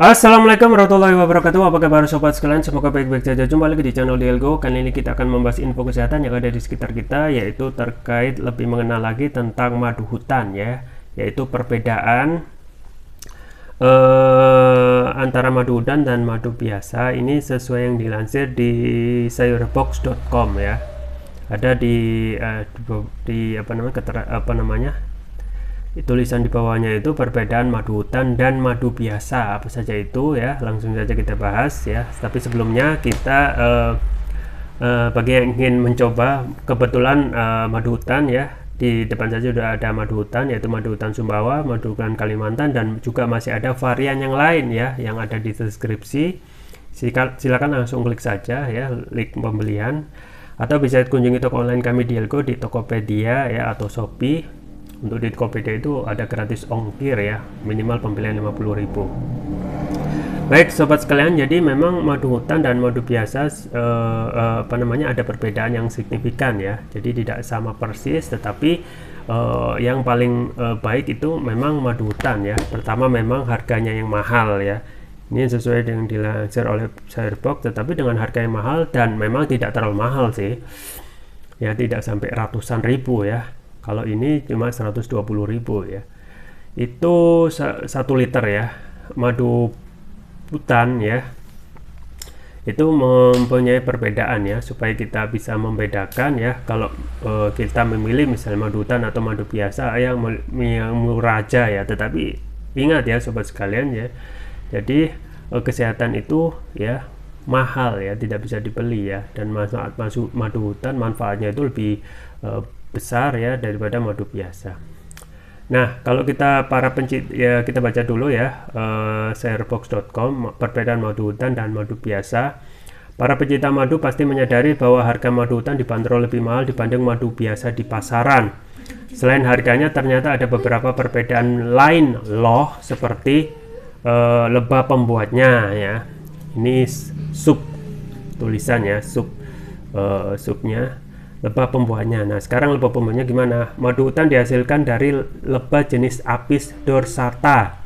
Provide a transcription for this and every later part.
Assalamualaikum warahmatullahi wabarakatuh. Apa kabar sobat sekalian? Semoga baik-baik saja. Jumpa lagi di channel Dielgo. Kali ini kita akan membahas info kesehatan yang ada di sekitar kita, yaitu terkait lebih mengenal lagi tentang madu hutan ya, yaitu perbedaan antara madu hutan dan madu biasa. Ini sesuai yang dilansir di sayurbox.com ya. Ada di apa namanya? Tulisan di bawahnya itu perbedaan madu hutan dan madu biasa, apa saja itu ya, langsung saja kita bahas ya. Tapi sebelumnya kita bagi yang ingin mencoba, kebetulan madu hutan ya, di depan saja sudah ada madu hutan, yaitu madu hutan Sumbawa, madu hutan Kalimantan, dan juga masih ada varian yang lain ya yang ada di deskripsi. Silakan langsung klik saja ya link pembelian, atau bisa kunjungi toko online kami Dielgo di Tokopedia ya atau Shopee. Untuk di Tokopedia itu ada gratis ongkir ya, minimal pembelian 50.000. Baik sobat sekalian, jadi memang madu hutan dan madu biasa ada perbedaan yang signifikan ya. Jadi tidak sama persis, tetapi yang paling baik itu memang madu hutan ya. Pertama memang harganya yang mahal ya. Ini sesuai dengan dilansir oleh Sayurbox, tetapi dengan harga yang mahal dan memang tidak terlalu mahal sih. Ya, tidak sampai ratusan ribu ya. Kalau ini cuma 120.000 ya. Itu 1 liter ya. Madu hutan ya. Itu mempunyai perbedaan ya, supaya kita bisa membedakan ya. Kalau kita memilih misalnya madu hutan atau madu biasa yang murah aja ya. Tetapi ingat ya sobat sekalian ya. Jadi kesehatan itu ya mahal ya, tidak bisa dibeli ya. Dan manfaat madu hutan, manfaatnya itu lebih besar ya daripada madu biasa. Nah, kalau kita para pencinta ya, kita baca dulu ya sayurbox.com, perbedaan madu hutan dan madu biasa. Para pencinta madu pasti menyadari bahwa harga madu hutan dibanderol lebih mahal dibanding madu biasa di pasaran. Selain harganya, ternyata ada beberapa perbedaan lain loh, seperti lebah pembuatnya ya. Ini sub tulisannya, subnya lebah pembuahannya. Nah, sekarang lebah pembuahannya gimana? Madu hutan dihasilkan dari lebah jenis Apis dorsata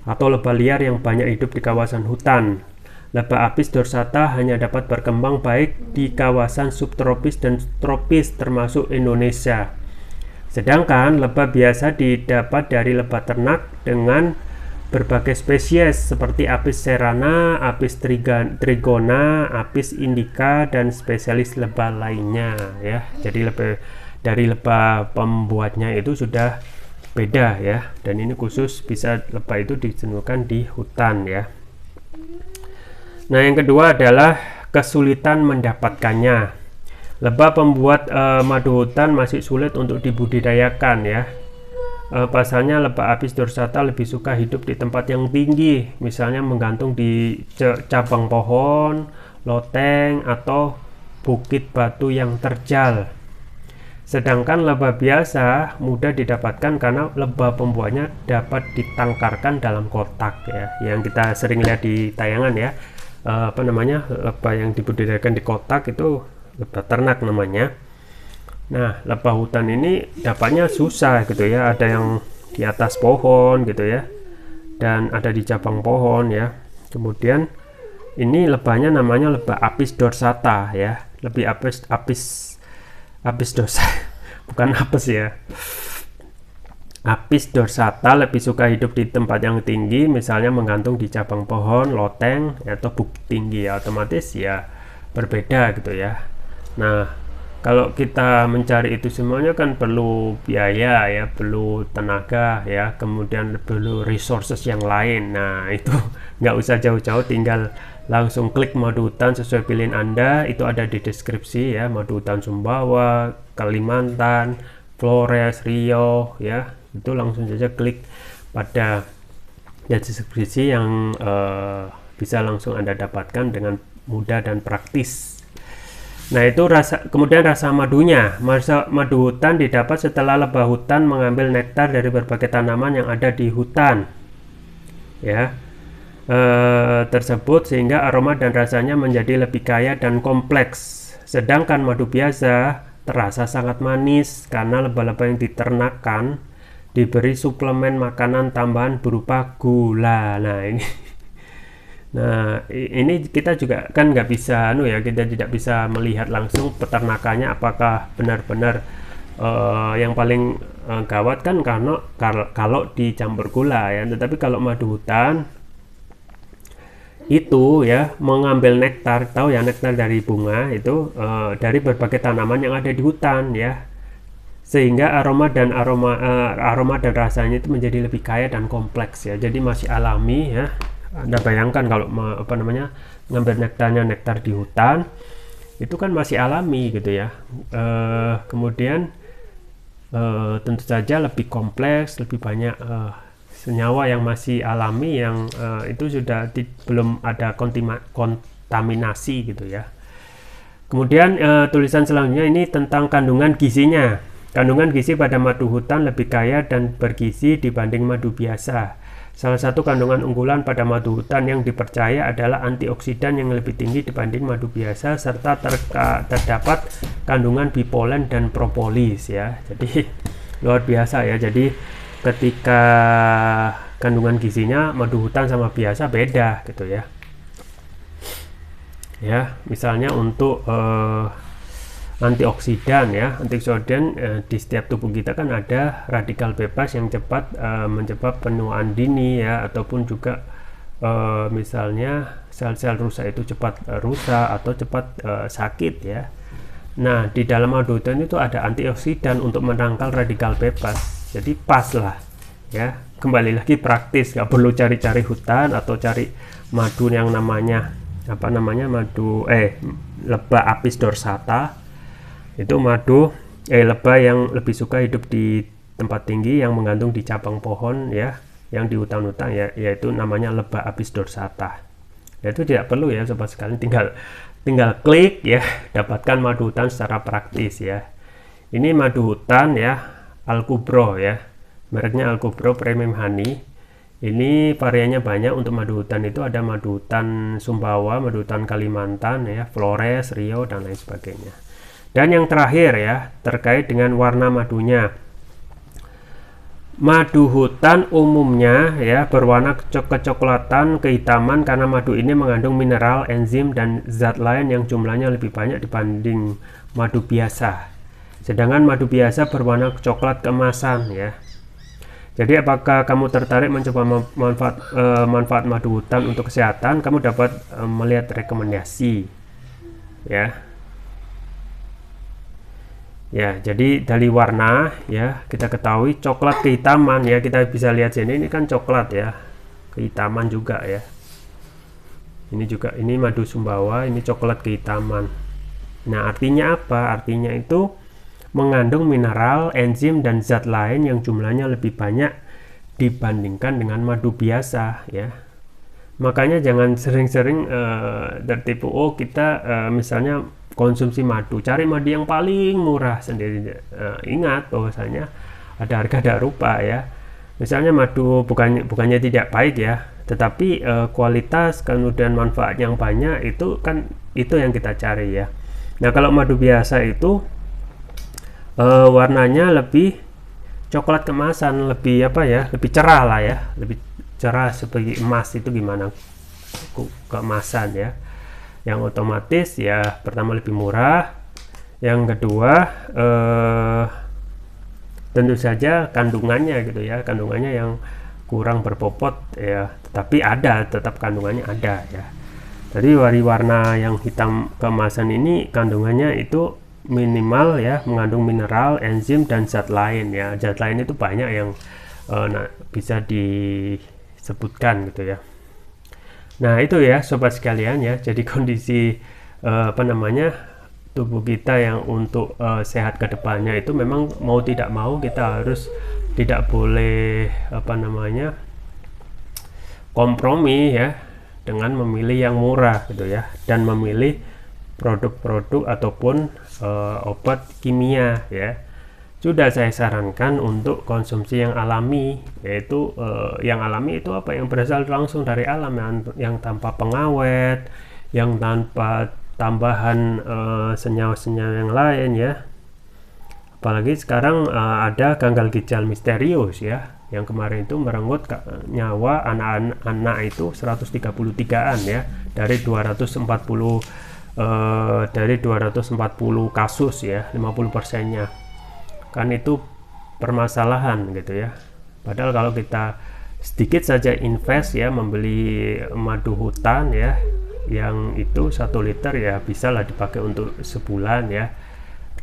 atau lebah liar yang banyak hidup di kawasan hutan. Lebah Apis dorsata hanya dapat berkembang baik di kawasan subtropis dan tropis termasuk Indonesia. Sedangkan lebah biasa didapat dari lebah ternak dengan berbagai spesies seperti Apis cerana, Apis trigona, Apis indica, dan spesialis lebah lainnya ya. Jadi dari lebah pembuatnya itu sudah beda ya, dan ini khusus bisa lebah itu ditemukan di hutan ya. Nah, yang kedua adalah kesulitan mendapatkannya. Lebah pembuat madu hutan masih sulit untuk dibudidayakan ya. Pasalnya lebah Apis dorsata lebih suka hidup di tempat yang tinggi, misalnya menggantung di cabang pohon, loteng, atau bukit batu yang terjal. Sedangkan lebah biasa mudah didapatkan karena lebah pembuatnya dapat ditangkarkan dalam kotak ya, yang kita sering lihat di tayangan ya. Lebah yang dibudidayakan di kotak itu lebah ternak namanya. Nah, lebah hutan ini dapatnya susah gitu ya, ada yang di atas pohon gitu ya, dan ada di cabang pohon ya. Kemudian ini lebahnya namanya lebah Apis dorsata ya, lebih Apis dorsata bukan apes ya. Apis dorsata lebih suka hidup di tempat yang tinggi, misalnya menggantung di cabang pohon, loteng, atau bukit tinggi ya, otomatis ya berbeda gitu ya. Nah, kalau kita mencari itu semuanya kan perlu biaya ya, perlu tenaga ya, kemudian perlu resources yang lain. Nah, itu nggak usah jauh-jauh, tinggal langsung klik madu hutan sesuai pilihan Anda. Itu ada di deskripsi ya, madu hutan Sumbawa, Kalimantan, Flores, Riau ya. Itu langsung saja klik pada deskripsi yang bisa langsung Anda dapatkan dengan mudah dan praktis. Nah, itu kemudian rasa madunya. Madu hutan didapat setelah lebah hutan mengambil nektar dari berbagai tanaman yang ada di hutan ya, tersebut, sehingga aroma dan rasanya menjadi lebih kaya dan kompleks. Sedangkan madu biasa terasa sangat manis karena lebah-lebah yang diternakkan diberi suplemen makanan tambahan berupa gula. Nah, ini Nah, ini kita juga kan nggak bisa, kita tidak bisa melihat langsung peternakannya apakah benar-benar yang paling gawat kan kalau dicampur gula ya. Tetapi kalau madu hutan itu ya mengambil nektar, tahu ya nektar dari bunga itu dari berbagai tanaman yang ada di hutan ya, sehingga aroma dan rasanya itu menjadi lebih kaya dan kompleks ya. Jadi masih alami ya. Anda bayangkan kalau ngambil nektar di hutan itu kan masih alami gitu ya. Kemudian tentu saja lebih kompleks, lebih banyak senyawa yang masih alami yang itu sudah belum ada kontaminasi gitu ya. Kemudian tulisan selanjutnya ini tentang kandungan gizinya. Kandungan gizi pada madu hutan lebih kaya dan bergizi dibanding madu biasa. Salah satu kandungan unggulan pada madu hutan yang dipercaya adalah antioksidan yang lebih tinggi dibanding madu biasa, serta terdapat kandungan bipolen dan propolis ya. Jadi luar biasa ya. Jadi ketika kandungan gizinya madu hutan sama biasa beda gitu ya. Ya, misalnya untuk antioksidan ya, di setiap tubuh kita kan ada radikal bebas yang cepat menyebabkan penuaan dini ya, ataupun juga misalnya sel-sel rusak itu cepat rusak atau cepat sakit ya. Nah, di dalam madu hutan itu ada antioksidan untuk menangkal radikal bebas, jadi pas lah ya. Kembali lagi praktis, nggak perlu cari-cari hutan atau cari madu yang namanya madu lebah apis dorsata. Itu madu lebah yang lebih suka hidup di tempat tinggi yang menggantung di cabang pohon ya, yang di hutan-hutan ya, yaitu namanya lebah apis dorsata. Ya, itu tidak perlu ya sobat sekalian, tinggal klik ya, dapatkan madu hutan secara praktis ya. Ini madu hutan ya, Alkubro ya, mereknya Alkubro Premium Honey. Ini variannya banyak. Untuk madu hutan itu ada madu hutan Sumbawa, madu hutan Kalimantan ya, Flores, Rio dan lain sebagainya. Dan yang terakhir ya, terkait dengan warna madunya. Madu hutan umumnya ya berwarna kecoklatan kehitaman karena madu ini mengandung mineral, enzim dan zat lain yang jumlahnya lebih banyak dibanding madu biasa. Sedangkan madu biasa berwarna coklat keemasan ya. Jadi apakah kamu tertarik mencoba manfaat madu hutan untuk kesehatan? Kamu dapat melihat rekomendasi ya. Ya, jadi dari warna ya kita ketahui coklat kehitaman ya, kita bisa lihat sini, ini kan coklat ya, kehitaman juga ya. Ini madu Sumbawa, ini coklat kehitaman. Nah, artinya apa? Artinya itu mengandung mineral, enzim dan zat lain yang jumlahnya lebih banyak dibandingkan dengan madu biasa ya. Makanya jangan sering-sering tertipu. Oh, kita misalnya konsumsi madu, cari madu yang paling murah sendiri. Ingat bahwasanya ada harga ada rupa ya. Misalnya madu bukannya tidak baik ya, tetapi kualitas kemudian manfaat yang banyak itu kan itu yang kita cari ya. Nah, kalau madu biasa itu warnanya lebih coklat kemasan, lebih lebih cerah lah ya, lebih cerah seperti emas. Itu gimana keemasan ya, yang otomatis ya pertama lebih murah, yang kedua tentu saja kandungannya gitu ya, kandungannya yang kurang berbobot ya, tetapi tetap kandungannya ada ya. Jadi warna yang hitam keemasan ini kandungannya itu minimal ya, mengandung mineral, enzim dan zat lain ya. Zat lain itu banyak yang bisa disebutkan gitu ya. Nah, itu ya sobat sekalian ya. Jadi kondisi tubuh kita yang untuk sehat ke depannya itu memang mau tidak mau kita harus tidak boleh kompromi ya dengan memilih yang murah gitu ya, dan memilih produk-produk ataupun obat kimia ya. Sudah saya sarankan untuk konsumsi yang alami, yaitu yang alami itu apa, yang berasal langsung dari alam, yang tanpa pengawet, yang tanpa tambahan senyawa-senyawa yang lain ya. Apalagi sekarang ada gagal ginjal misterius ya, yang kemarin itu merenggut nyawa anak-anak itu 133-an ya, dari 240 kasus ya, 50%-nya kan itu permasalahan gitu ya. Padahal kalau kita sedikit saja invest ya, membeli madu hutan ya, yang itu 1 liter ya bisa lah dipakai untuk sebulan ya,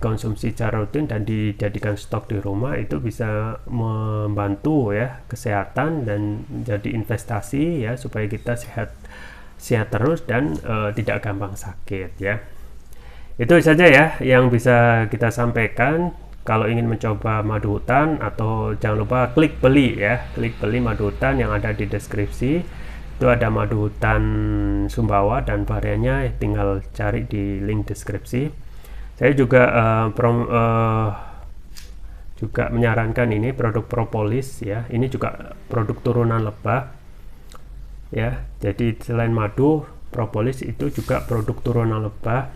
konsumsi secara rutin dan dijadikan stok di rumah, itu bisa membantu ya kesehatan dan jadi investasi ya, supaya kita sehat terus dan tidak gampang sakit ya. Itu saja ya yang bisa kita sampaikan. Kalau ingin mencoba madu hutan, atau jangan lupa klik beli ya, klik beli madu hutan yang ada di deskripsi. Itu ada madu hutan Sumbawa dan variannya, tinggal cari di link deskripsi. Saya juga juga menyarankan ini produk propolis ya, ini juga produk turunan lebah ya. Jadi selain madu, propolis itu juga produk turunan lebah.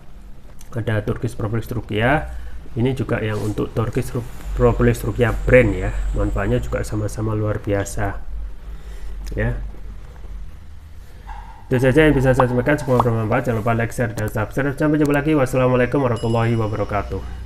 Ada Turkish Propolis Ruqyah, ini juga yang untuk Turkish Propolis Ruqyah brand ya, manfaatnya juga sama-sama luar biasa ya. Itu saja yang bisa saya sampaikan, semoga bermanfaat. Jangan lupa like, share, dan subscribe. Sampai jumpa lagi. Wassalamualaikum warahmatullahi wabarakatuh.